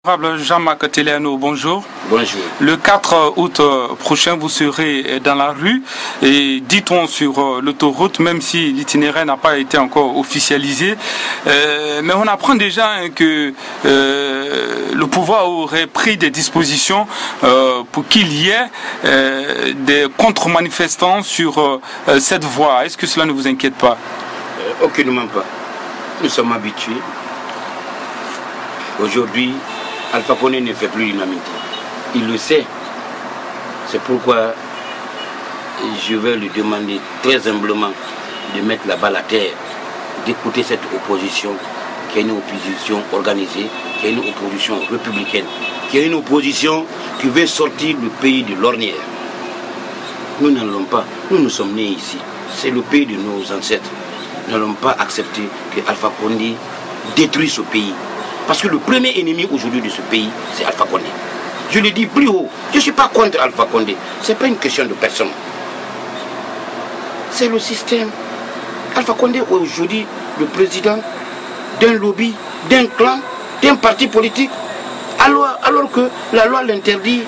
Honorable Jean-Marc Téléano, bonjour. Bonjour. Le 4 août prochain, vous serez dans la rue et dit-on sur l'autoroute, même si l'itinéraire n'a pas été encore officialisé, mais on apprend déjà que le pouvoir aurait pris des dispositions pour qu'il y ait des contre-manifestants sur cette voie. Est-ce que cela ne vous inquiète pas? Aucunement pas. Nous sommes habitués. Aujourd'hui, Alpha Condé ne fait plus l'unanimité. Il le sait. C'est pourquoi je vais lui demander très humblement de mettre la balle à terre, d'écouter cette opposition, qui est une opposition organisée, qui est une opposition républicaine, qui est une opposition qui veut sortir le pays de l'ornière. Nous n'allons pas. Nous sommes nés ici. C'est le pays de nos ancêtres. Nous n'allons pas accepter que Alpha Condé détruise ce pays. Parce que le premier ennemi aujourd'hui de ce pays, c'est Alpha Condé. Je le dis plus haut, je ne suis pas contre Alpha Condé. Ce n'est pas une question de personne. C'est le système. Alpha Condé est aujourd'hui le président d'un lobby, d'un clan, d'un parti politique. Alors que la loi l'interdit,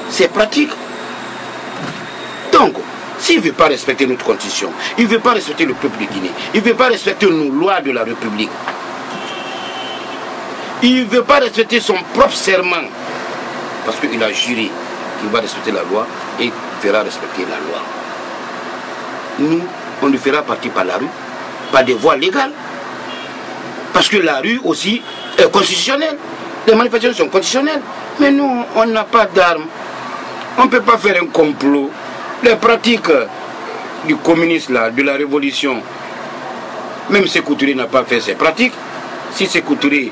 c'est pratique. Donc, s'il ne veut pas respecter notre constitution, il ne veut pas respecter le peuple de Guinée, il ne veut pas respecter nos lois de la République, il ne veut pas respecter son propre serment, parce qu'il a juré qu'il va respecter la loi et fera respecter la loi. Nous, on le fera partir par la rue, par des voies légales, parce que la rue aussi est constitutionnelle. Les manifestations sont constitutionnelles, mais nous, on n'a pas d'armes. On ne peut pas faire un complot. Les pratiques du communisme, là, de la révolution, même Sékou Touré n'a pas fait ses pratiques. Si Sékou Touré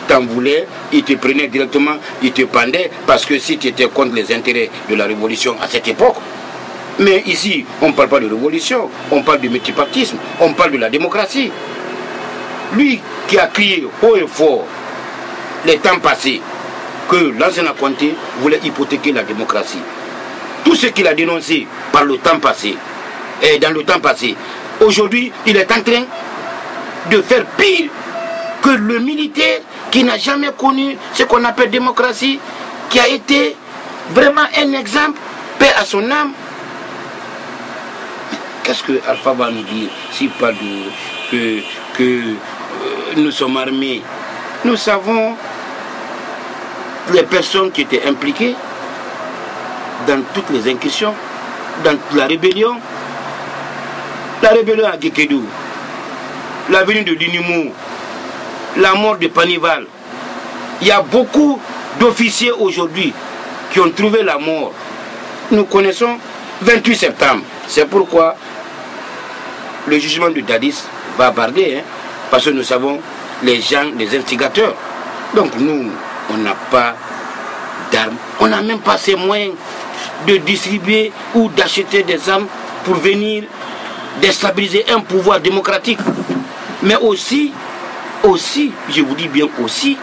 t'en voulait, il te prenait directement, il te pendait, parce que si tu étais contre les intérêts de la révolution à cette époque. Mais ici, on ne parle pas de révolution, on parle du multipartisme, on parle de la démocratie. Lui qui a crié haut et fort, les temps passés, que l'ancien Conté voulait hypothéquer la démocratie. Tout ce qu'il a dénoncé par le temps passé, et dans le temps passé, aujourd'hui, il est en train de faire pire que le militaire qui n'a jamais connu ce qu'on appelle démocratie, qui a été vraiment un exemple, paix à son âme. Qu'est-ce que Alpha va nous dire s'il parle que nous sommes armés? Nous savons les personnes qui étaient impliquées dans toutes les incursions, dans la rébellion à Guékédou, la venue de Linimou, la mort de Panival. Il y a beaucoup d'officiers aujourd'hui qui ont trouvé la mort. Nous connaissons 28 septembre. C'est pourquoi le jugement de Dadis va barder, parce que nous savons les gens, les instigateurs. Donc nous, on n'a pas d'armes. On n'a même pas ces moyens de distribuer ou d'acheter des armes pour venir déstabiliser un pouvoir démocratique. Mais aussi, je vous dis bien aussi,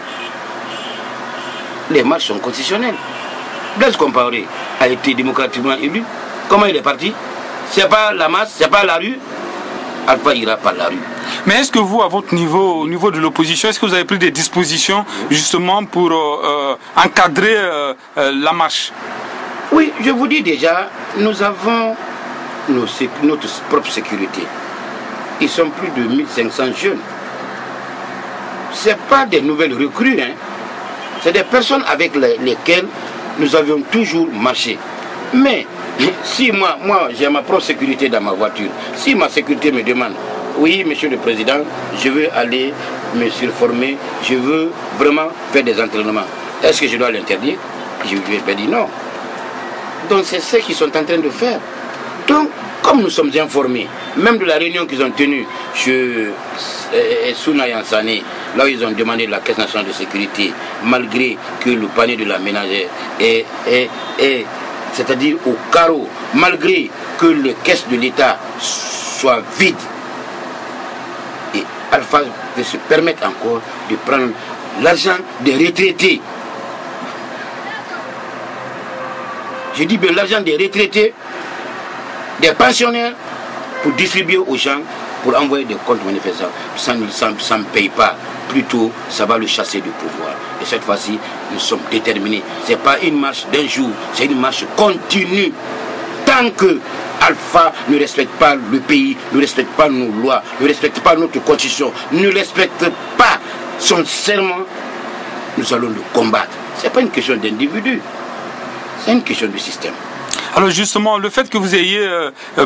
les marches sont constitutionnelles. Blaise Compaoré a été démocratiquement élu. Comment il est parti? C'est pas la masse, c'est pas la rue. Alpha ira par la rue. Mais est-ce que vous, à votre niveau, au niveau de l'opposition, est-ce que vous avez pris des dispositions justement pour encadrer la marche? Oui, je vous dis déjà, nous avons notre propre sécurité. Ils sont plus de 1500 jeunes. Ce n'est pas des nouvelles recrues, c'est des personnes avec lesquelles nous avions toujours marché. Mais si moi j'ai ma propre sécurité dans ma voiture, si ma sécurité me demande, oui monsieur le président, je veux aller me surformer, je veux vraiment faire des entraînements, est-ce que je dois l'interdire? Je vais dire non. Donc c'est ce qu'ils sont en train de faire. Donc, comme nous sommes informés, même de la réunion qu'ils ont tenue chez Souna Yansane, là où ils ont demandé la Caisse nationale de sécurité, malgré que le panier de la ménagère est c'est-à-dire au carreau, malgré que les caisses de l'État soient vides, et Alpha veut se permettre encore de prendre l'argent des retraités. Je dis bien l'argent des retraités, des pensionnaires, pour distribuer aux gens, pour envoyer des comptes manifestants. Ça ne paye pas. plus tôt, ça va le chasser du pouvoir. Et cette fois-ci, nous sommes déterminés. Ce n'est pas une marche d'un jour, c'est une marche continue. Tant que Alpha ne respecte pas le pays, ne respecte pas nos lois, ne respecte pas notre constitution, ne respecte pas son serment, nous allons le combattre. Ce n'est pas une question d'individu, c'est une question de système. Alors justement, le fait que vous ayez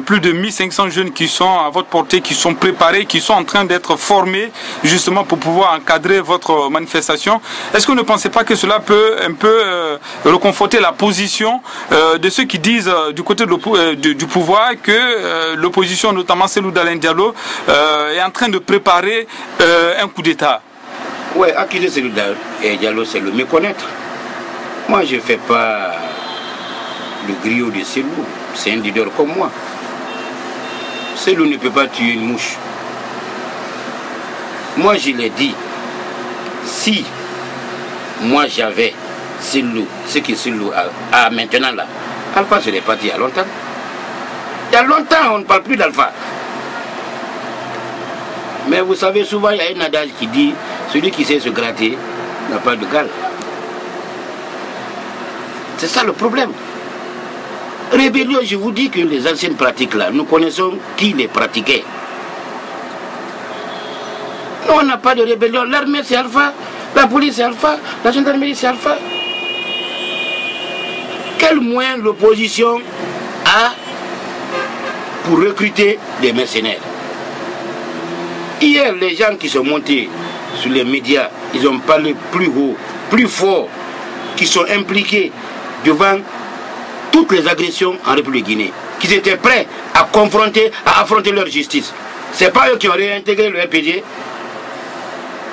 plus de 1500 jeunes qui sont à votre portée, qui sont préparés, qui sont en train d'être formés justement pour pouvoir encadrer votre manifestation, est-ce que vous ne pensez pas que cela peut un peu reconforter la position de ceux qui disent du côté du pouvoir que l'opposition, notamment celle d'Alain Diallo, est en train de préparer un coup d'État? Oui, accuser Cellou Diallo, c'est le méconnaître. Moi, je ne fais pas le griot de Cellou, c'est un leader comme moi. Cellou ne peut pas tuer une mouche. Moi je l'ai dit, si moi j'avais Cellou, ce que Cellou a maintenant là, Alpha je l'ai pas dit il y a longtemps. Il y a longtemps on ne parle plus d'Alpha. Mais vous savez souvent il y a un adage qui dit, celui qui sait se gratter n'a pas de gale. C'est ça le problème. Rébellion, je vous dis que les anciennes pratiques là, nous connaissons qui les pratiquait. Nous, on n'a pas de rébellion. L'armée c'est Alpha, la police c'est Alpha, la gendarmerie c'est Alpha. Quel moyen l'opposition a pour recruter des mercenaires? Hier, les gens qui sont montés sur les médias, ils ont parlé plus haut, plus fort, qui sont impliqués devant toutes les agressions en République Guinée, qu'ils étaient prêts à confronter, à affronter leur justice. Ce n'est pas eux qui ont réintégré le RPG.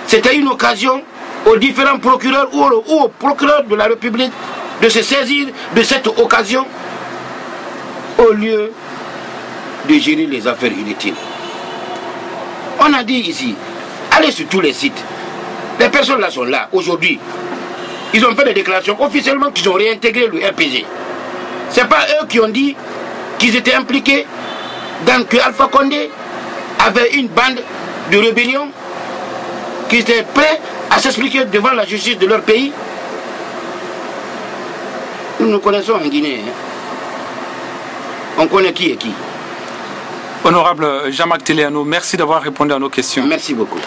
C'était une occasion aux différents procureurs ou aux procureurs de la République de se saisir de cette occasion au lieu de gérer les affaires inutiles. On a dit ici, allez sur tous les sites. Les personnes là sont là aujourd'hui. Ils ont fait des déclarations officiellement qu'ils ont réintégré le RPG. Ce n'est pas eux qui ont dit qu'ils étaient impliqués dans que Alpha Condé avait une bande de rébellion, qu'ils étaient prêts à s'expliquer devant la justice de leur pays. Nous nous connaissons en Guinée. Hein. On connaît qui est qui. Honorable Jean-Marc Téléano, merci d'avoir répondu à nos questions. Merci beaucoup.